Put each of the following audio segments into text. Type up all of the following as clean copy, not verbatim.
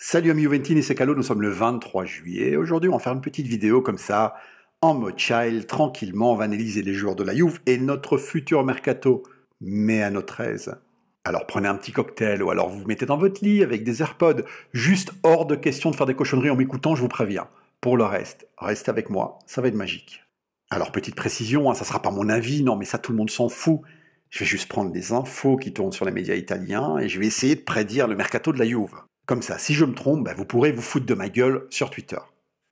Salut amis Juventini, c'est Calo, nous sommes le 23 juillet. Aujourd'hui, on va faire une petite vidéo comme ça, en mode child, tranquillement. On va analyser les joueurs de la Juve et notre futur mercato, mais à notre aise. Alors prenez un petit cocktail ou alors vous vous mettez dans votre lit avec des AirPods. Juste hors de question de faire des cochonneries en m'écoutant, je vous préviens. Pour le reste, restez avec moi, ça va être magique. Alors petite précision, ça sera pas mon avis, non mais ça tout le monde s'en fout. Je vais juste prendre des infos qui tournent sur les médias italiens et je vais essayer de prédire le mercato de la Juve. Comme ça, si je me trompe, vous pourrez vous foutre de ma gueule sur Twitter.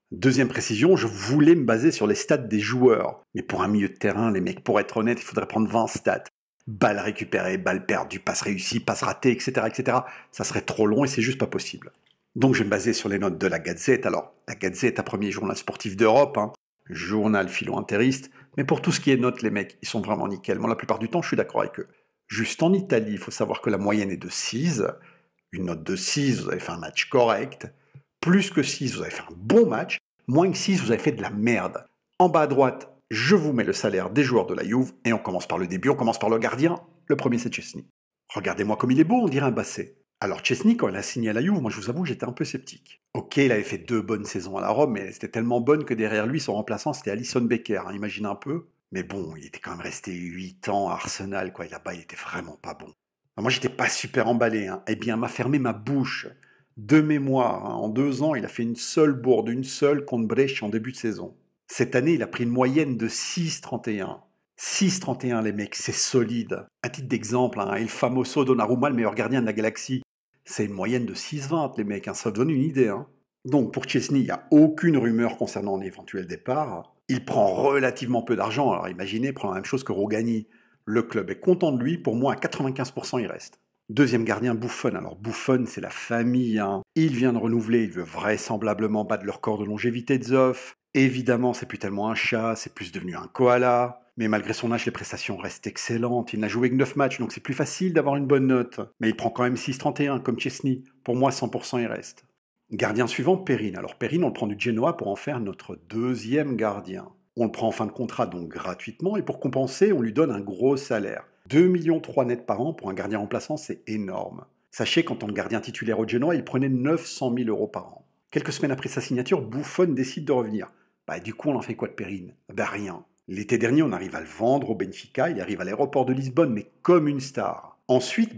Deuxième précision, je voulais me baser sur les stats des joueurs. Mais pour un milieu de terrain, les mecs, pour être honnête, il faudrait prendre 20 stats. Balles récupérées, balles perdues, passes réussies, passes ratées, etc., etc. Ça serait trop long et c'est juste pas possible. Donc je vais me baser sur les notes de la Gazette. Alors, la Gazette, premier journal sportif d'Europe, journal philo-intériste. Mais pour tout ce qui est notes, les mecs, ils sont vraiment nickel. Moi, la plupart du temps, je suis d'accord avec eux. Juste en Italie, il faut savoir que la moyenne est de 6. Une note de 6, vous avez fait un match correct. Plus que 6, vous avez fait un bon match. Moins que 6, vous avez fait de la merde. En bas à droite, je vous mets le salaire des joueurs de la Juve. Et on commence par le début, on commence par le gardien. Le premier, c'est Szczęsny. Regardez-moi comme il est beau, on dirait un basset. Alors Szczęsny, quand il a signé à la Juve, moi je vous avoue, j'étais un peu sceptique. Ok, il avait fait 2 bonnes saisons à la Rome, mais c'était tellement bonne que derrière lui, son remplaçant, c'était Alisson Becker. Imaginez un peu. Mais bon, il était quand même resté 8 ans à Arsenal, quoi. Et là-bas, il était vraiment pas bon. Moi, j'étais pas super emballé. Eh bien, m'a fermé ma bouche. De mémoire, en 2 ans, il a fait une seule bourde, une seule contre Brescia en début de saison. Cette année, il a pris une moyenne de 6,31. 6,31, les mecs, c'est solide. À titre d'exemple, El Famoso Donnarumma, le meilleur gardien de la galaxie, c'est une moyenne de 6,20, les mecs. Ça donne une idée. Donc, pour Szczęsny, il n'y a aucune rumeur concernant un éventuel départ. Il prend relativement peu d'argent. Alors, imaginez, prendre la même chose que Rogani. Le club est content de lui, pour moi à 95% il reste. Deuxième gardien, Buffon. Alors Buffon, c'est la famille. Il vient de renouveler, il veut vraisemblablement battre le record de longévité de Zoff. Évidemment, c'est plus tellement un chat, c'est plus devenu un koala. Mais malgré son âge, les prestations restent excellentes. Il n'a joué que 9 matchs, donc c'est plus facile d'avoir une bonne note. Mais il prend quand même 6,31, comme Szczęsny. Pour moi, 100% il reste. Gardien suivant, Perin. Alors Perin, on le prend du Genoa pour en faire notre deuxième gardien. On le prend en fin de contrat, donc gratuitement, et pour compenser, on lui donne un gros salaire. 2,3 millions net par an pour un gardien remplaçant, c'est énorme. Sachez qu'en tant que gardien titulaire au Genoa, il prenait 900 000 euros par an. Quelques semaines après sa signature, Buffon décide de revenir. Du coup, on en fait quoi de Perin? Rien. L'été dernier, on arrive à le vendre au Benfica, il arrive à l'aéroport de Lisbonne, mais comme une star. Ensuite,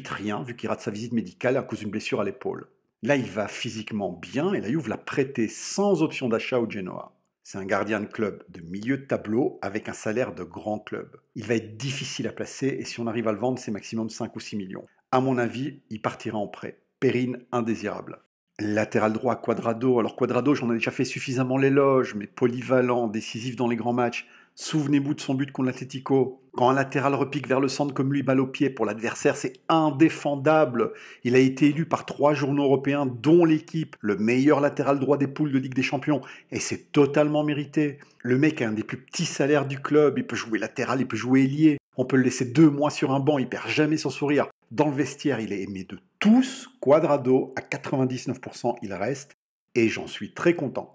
rien, vu qu'il rate sa visite médicale à cause d'une blessure à l'épaule. Là, il va physiquement bien, et la Juve l'a prêté sans option d'achat au Genoa. C'est un gardien de club de milieu de tableau avec un salaire de grand club. Il va être difficile à placer et si on arrive à le vendre, c'est maximum 5 ou 6 millions. À mon avis, il partira en prêt. Perin, indésirable. Latéral droit, Cuadrado. Alors Cuadrado, j'en ai déjà fait suffisamment l'éloge, mais polyvalent, décisif dans les grands matchs. Souvenez-vous de son but contre l'Atlético. Quand un latéral repique vers le centre comme lui, balle au pied pour l'adversaire, c'est indéfendable. Il a été élu par 3 journaux européens, dont l'équipe, le meilleur latéral droit des poules de Ligue des Champions. Et c'est totalement mérité. Le mec a un des plus petits salaires du club. Il peut jouer latéral, il peut jouer ailier. On peut le laisser 2 mois sur un banc, il perd jamais son sourire. Dans le vestiaire, il est aimé de tous. Cuadrado, à 99%, il reste. Et j'en suis très content.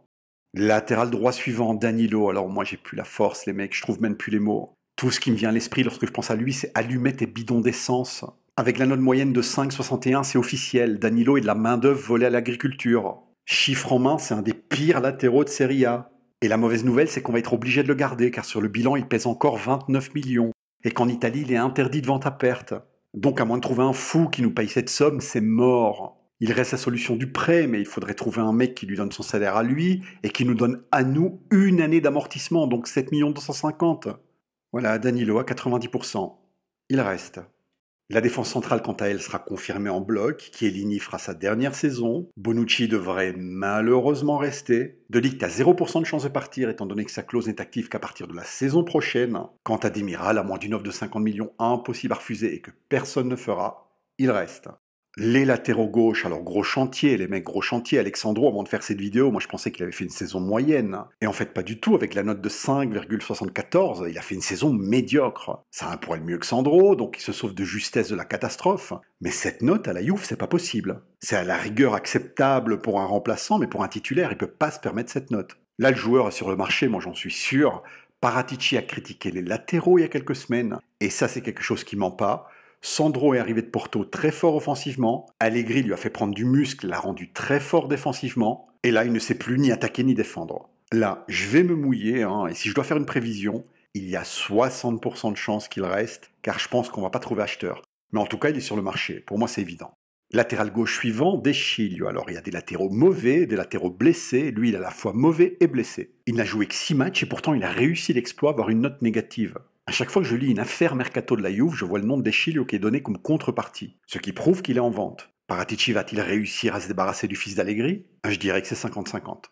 Latéral droit suivant, Danilo. Alors moi, j'ai plus la force, les mecs, je trouve même plus les mots. Tout ce qui me vient à l'esprit lorsque je pense à lui, c'est allumettes et bidons d'essence. Avec la note moyenne de 5,61, c'est officiel. Danilo est de la main-d'œuvre volée à l'agriculture. Chiffre en main, c'est un des pires latéraux de Serie A. Et la mauvaise nouvelle, c'est qu'on va être obligé de le garder, car sur le bilan, il pèse encore 29 millions. Et qu'en Italie, il est interdit de vente à perte. Donc à moins de trouver un fou qui nous paye cette somme, c'est mort. Il reste la solution du prêt, mais il faudrait trouver un mec qui lui donne son salaire à lui et qui nous donne à nous une année d'amortissement, donc 7 250 000. Voilà, Danilo à 90%. Il reste. La défense centrale, quant à elle, sera confirmée en bloc. Chiellini fera sa dernière saison. Bonucci devrait malheureusement rester. De Ligt a 0% de chance de partir, étant donné que sa clause n'est active qu'à partir de la saison prochaine. Quant à Demiral, à moins d'une offre de 50 millions impossible à refuser et que personne ne fera, il reste. Les latéraux gauche, alors gros chantier, les mecs gros chantier. Alexandro, avant de faire cette vidéo, moi je pensais qu'il avait fait une saison moyenne. Et en fait pas du tout, avec la note de 5,74, il a fait une saison médiocre. Ça a un poil mieux que Sandro, donc il se sauve de justesse de la catastrophe. Mais cette note à la Juve, c'est pas possible. C'est à la rigueur acceptable pour un remplaçant, mais pour un titulaire, il peut pas se permettre cette note. Là le joueur est sur le marché, moi j'en suis sûr. Paratici a critiqué les latéraux il y a quelques semaines, et ça c'est quelque chose qui ment pas. Sandro est arrivé de Porto très fort offensivement, Allegri lui a fait prendre du muscle, l'a rendu très fort défensivement, et là il ne sait plus ni attaquer ni défendre. Là, je vais me mouiller, et si je dois faire une prévision, il y a 60% de chances qu'il reste, car je pense qu'on va pas trouver acheteur. Mais en tout cas, il est sur le marché, pour moi c'est évident. Latéral gauche suivant, Deschilio. Alors il y a des latéraux mauvais, des latéraux blessés, lui il est à la fois mauvais et blessé. Il n'a joué que 6 matchs et pourtant il a réussi l'exploit, avoir une note négative. À chaque fois que je lis une affaire mercato de la Juve, je vois le nom de Deschilio qui est donné comme contrepartie, ce qui prouve qu'il est en vente. Paratici va-t-il réussir à se débarrasser du fils d'Allegri? Je dirais que c'est 50-50.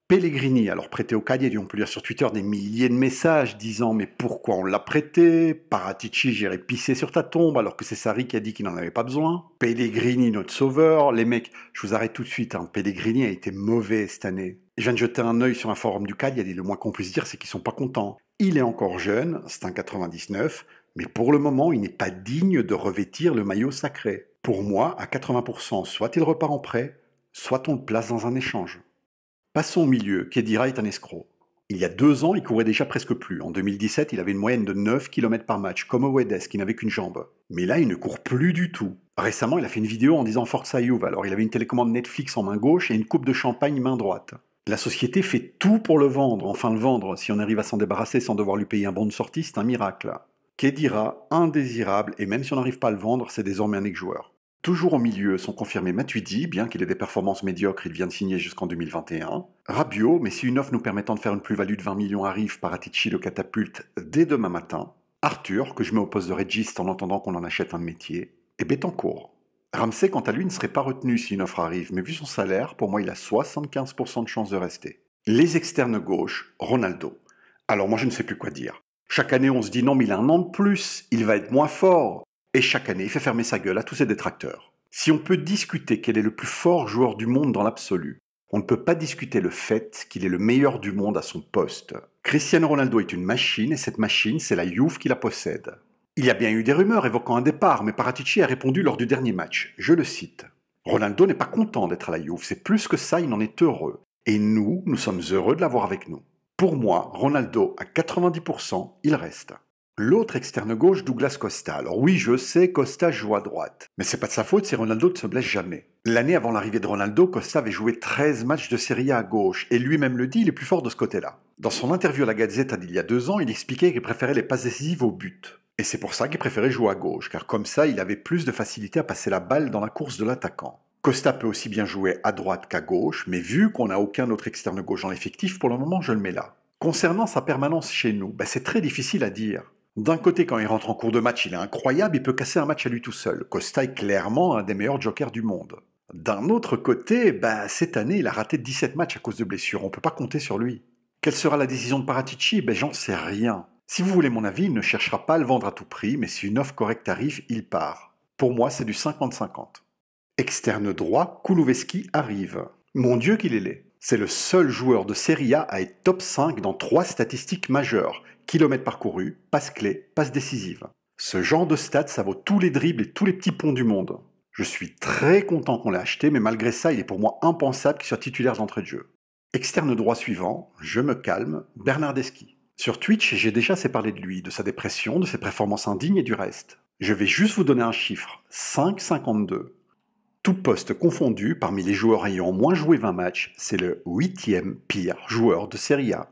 Pellegrini, alors prêté au Cagliari, on peut lire sur Twitter des milliers de messages disant mais pourquoi on l'a prêté? Paratici, j'irai pisser sur ta tombe alors que c'est Sarri qui a dit qu'il n'en avait pas besoin. Pellegrini, notre sauveur. Les mecs, je vous arrête tout de suite, Pellegrini a été mauvais cette année. Je viens de jeter un œil sur un forum du Cagliari, le moins qu'on puisse dire c'est qu'ils sont pas contents. Il est encore jeune, c'est un 99, mais pour le moment il n'est pas digne de revêtir le maillot sacré. Pour moi, à 80%, soit il repart en prêt, soit on le place dans un échange. Passons au milieu, Khedira est un escroc. Il y a 2 ans, il courait déjà presque plus. En 2017, il avait une moyenne de 9 km par match, comme Oedes, qui n'avait qu'une jambe. Mais là, il ne court plus du tout. Récemment, il a fait une vidéo en disant Forza Juve, alors il avait une télécommande Netflix en main gauche et une coupe de champagne main droite. La société fait tout pour le vendre, enfin le vendre, si on arrive à s'en débarrasser sans devoir lui payer un bon de sortie, c'est un miracle. Khedira, indésirable, et même si on n'arrive pas à le vendre, c'est désormais un ex-joueur. Toujours au milieu sont confirmés Matuidi, bien qu'il ait des performances médiocres, il vient de signer jusqu'en 2021. Rabiot, mais si une offre nous permettant de faire une plus-value de 20 millions arrive, Paratici le catapulte dès demain matin. Arthur, que je mets au poste de régiste en attendant qu'on en achète un de métier. Et Betancourt. Ramsey, quant à lui, ne serait pas retenu si une offre arrive, mais vu son salaire, pour moi il a 75% de chance de rester. Les externes gauche, Ronaldo. Alors moi je ne sais plus quoi dire. Chaque année on se dit non mais il a un an de plus, il va être moins fort. Et chaque année, il fait fermer sa gueule à tous ses détracteurs. Si on peut discuter quel est le plus fort joueur du monde dans l'absolu, on ne peut pas discuter le fait qu'il est le meilleur du monde à son poste. Cristiano Ronaldo est une machine, et cette machine, c'est la Juve qui la possède. Il y a bien eu des rumeurs évoquant un départ, mais Paratici a répondu lors du dernier match. Je le cite. Ronaldo n'est pas content d'être à la Juve, c'est plus que ça, il en est heureux. Et nous sommes heureux de l'avoir avec nous. Pour moi, Ronaldo, à 90%, il reste. L'autre externe gauche, Douglas Costa. Alors oui, je sais, Costa joue à droite. Mais c'est pas de sa faute si Ronaldo ne se blesse jamais. L'année avant l'arrivée de Ronaldo, Costa avait joué 13 matchs de Serie A à gauche, et lui-même le dit, il est plus fort de ce côté-là. Dans son interview à la Gazzetta d'il y a 2 ans, il expliquait qu'il préférait les passes décisives au but. Et c'est pour ça qu'il préférait jouer à gauche, car comme ça, il avait plus de facilité à passer la balle dans la course de l'attaquant. Costa peut aussi bien jouer à droite qu'à gauche, mais vu qu'on n'a aucun autre externe gauche dans l'effectif, pour le moment, je le mets là. Concernant sa permanence chez nous, c'est très difficile à dire. D'un côté, quand il rentre en cours de match, il est incroyable, il peut casser un match à lui tout seul. Costa est clairement un des meilleurs jokers du monde. D'un autre côté, cette année, il a raté 17 matchs à cause de blessures, on peut pas compter sur lui. Quelle sera la décision de Paratici? J'en sais rien. Si vous voulez mon avis, il ne cherchera pas à le vendre à tout prix, mais si une offre correcte arrive, il part. Pour moi, c'est du 50-50. Externe droit, Kulusevski arrive. Mon Dieu qu'il est laid. C'est le seul joueur de Serie A à être top 5 dans 3 statistiques majeures. Kilomètres parcourus, passes clés, passes décisives. Ce genre de stats, ça vaut tous les dribbles et tous les petits ponts du monde. Je suis très content qu'on l'ait acheté, mais malgré ça, il est pour moi impensable qu'il soit titulaire d'entrée de jeu. Externe droit suivant, je me calme, Bernardeschi. Sur Twitch, j'ai déjà assez parlé de lui, de sa dépression, de ses performances indignes et du reste. Je vais juste vous donner un chiffre, 5,52. Tout poste confondu, parmi les joueurs ayant moins joué 20 matchs, c'est le 8e pire joueur de Serie A.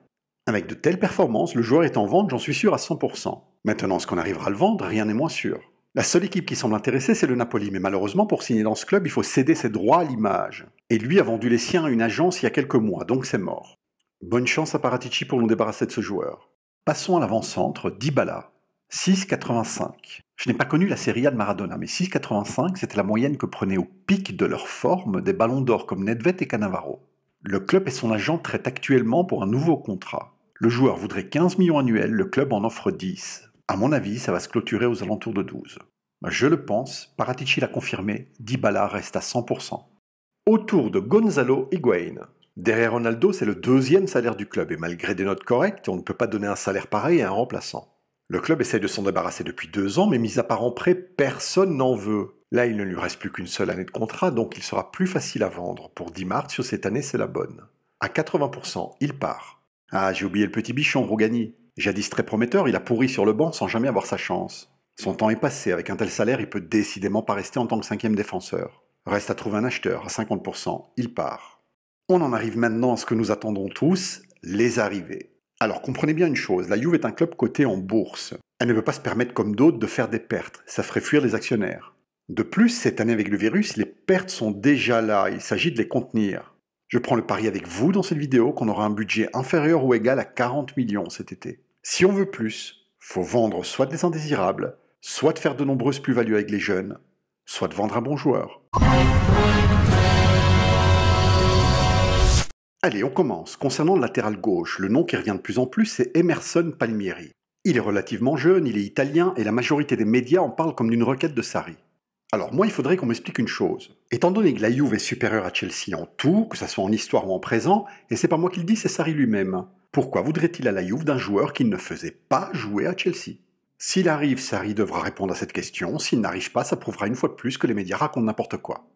Avec de telles performances, le joueur est en vente, j'en suis sûr à 100%. Maintenant, est-ce qu'on arrivera à le vendre? Rien n'est moins sûr. La seule équipe qui semble intéressée, c'est le Napoli, mais malheureusement, pour signer dans ce club, il faut céder ses droits à l'image. Et lui a vendu les siens à une agence il y a quelques mois, donc c'est mort. Bonne chance à Paratici pour nous débarrasser de ce joueur. Passons à l'avant-centre, Dybala. 6,85. Je n'ai pas connu la Serie A de Maradona, mais 6,85, c'était la moyenne que prenaient au pic de leur forme des ballons d'or comme Nedved et Cannavaro. Le club et son agent traitent actuellement pour un nouveau contrat. Le joueur voudrait 15 millions annuels, le club en offre 10. À mon avis, ça va se clôturer aux alentours de 12. Je le pense, Paratici l'a confirmé, Dybala reste à 100%. Autour de Gonzalo Higuaín. Derrière Ronaldo, c'est le 2e salaire du club, et malgré des notes correctes, on ne peut pas donner un salaire pareil à un remplaçant. Le club essaye de s'en débarrasser depuis 2 ans, mais mis à part en prêt, personne n'en veut. Là, il ne lui reste plus qu'une seule année de contrat, donc il sera plus facile à vendre. Pour 10 Marzio, cette année, c'est la bonne. À 80%, il part. Ah, j'ai oublié le petit bichon, Rougani. Jadis très prometteur, il a pourri sur le banc sans jamais avoir sa chance. Son temps est passé, avec un tel salaire, il peut décidément pas rester en tant que 5e défenseur. Reste à trouver un acheteur, à 50%, il part. On en arrive maintenant à ce que nous attendons tous, les arrivées. Alors comprenez bien une chose, la Juve est un club coté en bourse. Elle ne peut pas se permettre comme d'autres de faire des pertes, ça ferait fuir les actionnaires. De plus, cette année avec le virus, les pertes sont déjà là, il s'agit de les contenir. Je prends le pari avec vous dans cette vidéo qu'on aura un budget inférieur ou égal à 40 millions cet été. Si on veut plus, faut vendre soit des indésirables, soit de faire de nombreuses plus-values avec les jeunes, soit de vendre un bon joueur. Allez, on commence. Concernant le latéral gauche, le nom qui revient de plus en plus, c'est Emerson Palmieri. Il est relativement jeune, il est italien, et la majorité des médias en parlent comme d'une requête de Sarri. Alors moi, il faudrait qu'on m'explique une chose. Étant donné que la Juve est supérieure à Chelsea en tout, que ce soit en histoire ou en présent, et c'est pas moi qui le dis, c'est Sarri lui-même, pourquoi voudrait-il à la Juve d'un joueur qui ne faisait pas jouer à Chelsea? S'il arrive, Sarri devra répondre à cette question, s'il n'arrive pas, ça prouvera une fois de plus que les médias racontent n'importe quoi.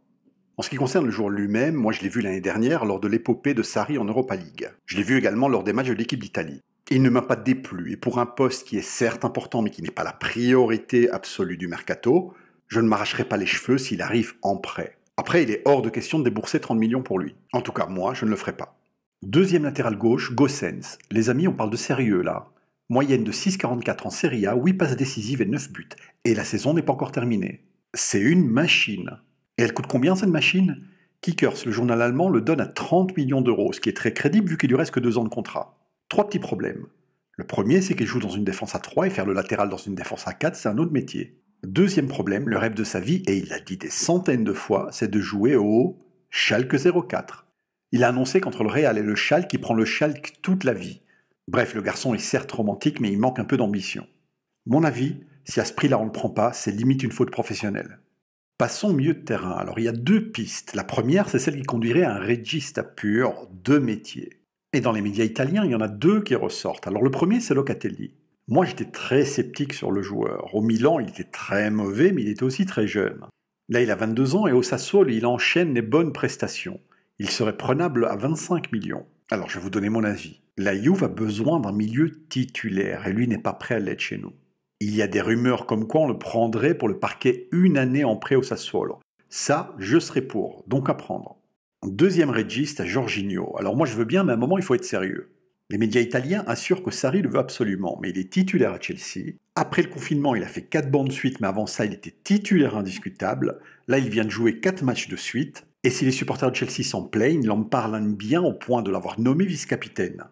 En ce qui concerne le joueur lui-même, moi je l'ai vu l'année dernière lors de l'épopée de Sarri en Europa League. Je l'ai vu également lors des matchs de l'équipe d'Italie. Il ne m'a pas déplu, et pour un poste qui est certes important mais qui n'est pas la priorité absolue du mercato, je ne m'arracherai pas les cheveux s'il arrive en prêt. Après, il est hors de question de débourser 30 millions pour lui. En tout cas, moi, je ne le ferai pas. Deuxième latéral gauche, Gosens. Les amis, on parle de sérieux là. Moyenne de 6,44 en Serie A, 8 passes décisives et 9 buts. Et la saison n'est pas encore terminée. C'est une machine. Et elle coûte combien cette machine? Kickers, le journal allemand, le donne à 30 millions d'euros, ce qui est très crédible vu qu'il lui reste que 2 ans de contrat. 3 petits problèmes. Le premier, c'est qu'il joue dans une défense à 3 et faire le latéral dans une défense à 4, c'est un autre métier. Deuxième problème, le rêve de sa vie, et il l'a dit des centaines de fois, c'est de jouer au Schalke 04. Il a annoncé qu'entre le Real et le Schalke, il prend le Schalke toute la vie. Bref, le garçon est certes romantique, mais il manque un peu d'ambition. Mon avis, si à ce prix-là on ne le prend pas, c'est limite une faute professionnelle. Passons au milieu de terrain. Alors il y a 2 pistes. La première, c'est celle qui conduirait à un regista pur de métier. Et dans les médias italiens, il y en a 2 qui ressortent. Alors le premier, c'est Locatelli. Moi, j'étais très sceptique sur le joueur. Au Milan, il était très mauvais, mais il était aussi très jeune. Là, il a 22 ans et au Sassuolo, il enchaîne les bonnes prestations. Il serait prenable à 25 millions. Alors, je vais vous donner mon avis. La Juve a besoin d'un milieu titulaire et lui n'est pas prêt à l'être chez nous. Il y a des rumeurs comme quoi on le prendrait pour le parquer une année en prêt au Sassuolo. Ça, je serais pour, donc à prendre. Deuxième régiste, Jorginho. Alors moi, je veux bien, mais à un moment, il faut être sérieux. Les médias italiens assurent que Sarri le veut absolument, mais il est titulaire à Chelsea. Après le confinement, il a fait 4 bancs de suite, mais avant ça, il était titulaire indiscutable. Là, il vient de jouer 4 matchs de suite. Et si les supporters de Chelsea s'en plaignent, il en parle bien au point de l'avoir nommé vice-capitaine.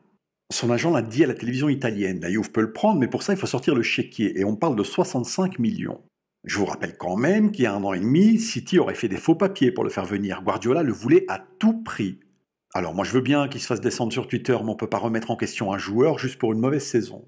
Son agent l'a dit à la télévision italienne. La Juve peut le prendre, mais pour ça, il faut sortir le chéquier. Et on parle de 65 millions. Je vous rappelle quand même qu'il y a 1 an et demi, City aurait fait des faux papiers pour le faire venir. Guardiola le voulait à tout prix. Alors moi je veux bien qu'il se fasse descendre sur Twitter, mais on ne peut pas remettre en question un joueur juste pour une mauvaise saison.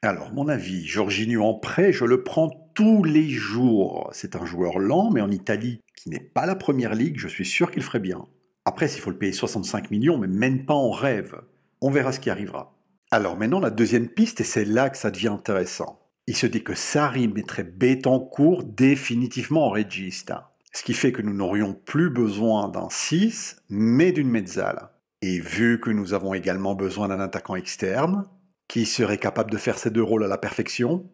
Alors mon avis, Jorginho en prêt, je le prends tous les jours. C'est un joueur lent, mais en Italie, qui n'est pas la première ligue, je suis sûr qu'il ferait bien. Après, s'il faut le payer 65 millions, mais même pas en rêve. On verra ce qui arrivera. Alors maintenant, la deuxième piste, et c'est là que ça devient intéressant. Il se dit que Sarri mettrait Betancourt définitivement en regista. Ce qui fait que nous n'aurions plus besoin d'un 6, mais d'une mezzala. Et vu que nous avons également besoin d'un attaquant externe, qui serait capable de faire ces 2 rôles à la perfection,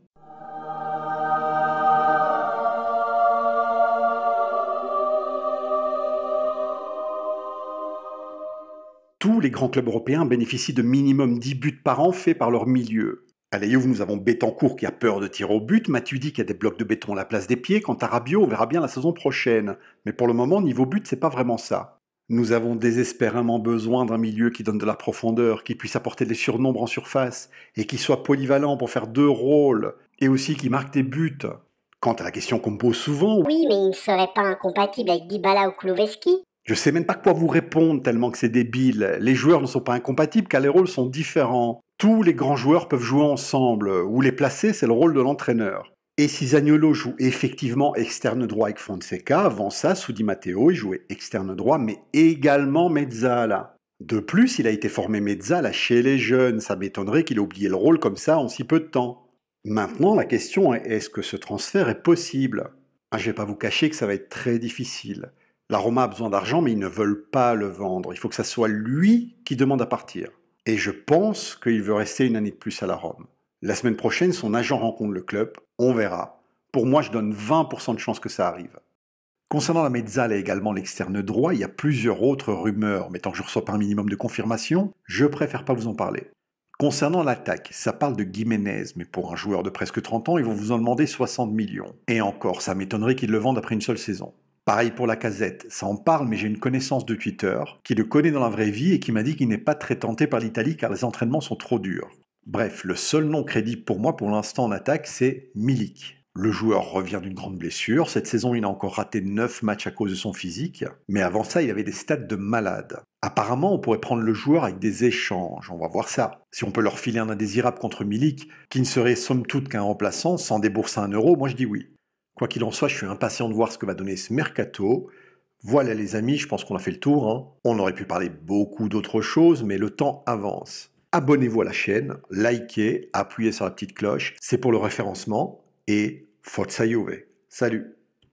tous les grands clubs européens bénéficient de minimum 10 buts par an faits par leur milieu. À la Juve, nous avons Betancourt qui a peur de tirer au but, Matuidi qui a des blocs de béton à la place des pieds, quant à Rabiot, on verra bien la saison prochaine. Mais pour le moment, niveau but, c'est pas vraiment ça. Nous avons désespérément besoin d'un milieu qui donne de la profondeur, qui puisse apporter des surnombres en surface, et qui soit polyvalent pour faire 2 rôles, et aussi qui marque des buts. Quant à la question qu'on me pose souvent, oui, mais il ne serait pas incompatible avec Dybala ou Kulusevski. Je sais même pas quoi vous répondre tellement que c'est débile. Les joueurs ne sont pas incompatibles car les rôles sont différents. Tous les grands joueurs peuvent jouer ensemble. Où les placer, c'est le rôle de l'entraîneur. Et si Zaniolo joue effectivement externe droit avec Fonseca, avant ça, sous Di Matteo, il jouait externe droit, mais également mezzala. De plus, il a été formé mezzala chez les jeunes. Ça m'étonnerait qu'il ait oublié le rôle comme ça en si peu de temps. Maintenant, la question est, est-ce que ce transfert est possible? Je vais pas vous cacher que ça va être très difficile. La Roma a besoin d'argent, mais ils ne veulent pas le vendre. Il faut que ça soit lui qui demande à partir. Et je pense qu'il veut rester une année de plus à la Rome. La semaine prochaine, son agent rencontre le club. On verra. Pour moi, je donne 20% de chances que ça arrive. Concernant la mezzala et également l'externe droit, il y a plusieurs autres rumeurs, mais tant que je ne reçois pas un minimum de confirmation, je préfère pas vous en parler. Concernant l'attaque, ça parle de Giménez, mais pour un joueur de presque 30 ans, ils vont vous en demander 60 millions. Et encore, ça m'étonnerait qu'ils le vendent après une seule saison. Pareil pour Lacazette, ça en parle, mais j'ai une connaissance de Twitter qui le connaît dans la vraie vie et qui m'a dit qu'il n'est pas très tenté par l'Italie car les entraînements sont trop durs. Bref, le seul nom crédible pour moi pour l'instant en attaque, c'est Milik. Le joueur revient d'une grande blessure, cette saison il a encore raté 9 matchs à cause de son physique, mais avant ça il avait des stats de malade. Apparemment on pourrait prendre le joueur avec des échanges, on va voir ça. Si on peut leur filer un indésirable contre Milik, qui ne serait somme toute qu'un remplaçant, sans débourser un euro, moi je dis oui. Quoi qu'il en soit, je suis impatient de voir ce que va donner ce mercato. Voilà les amis, je pense qu'on a fait le tour. On aurait pu parler beaucoup d'autres choses, mais le temps avance. Abonnez-vous à la chaîne, likez, appuyez sur la petite cloche, c'est pour le référencement, et Forza Juve. Salut!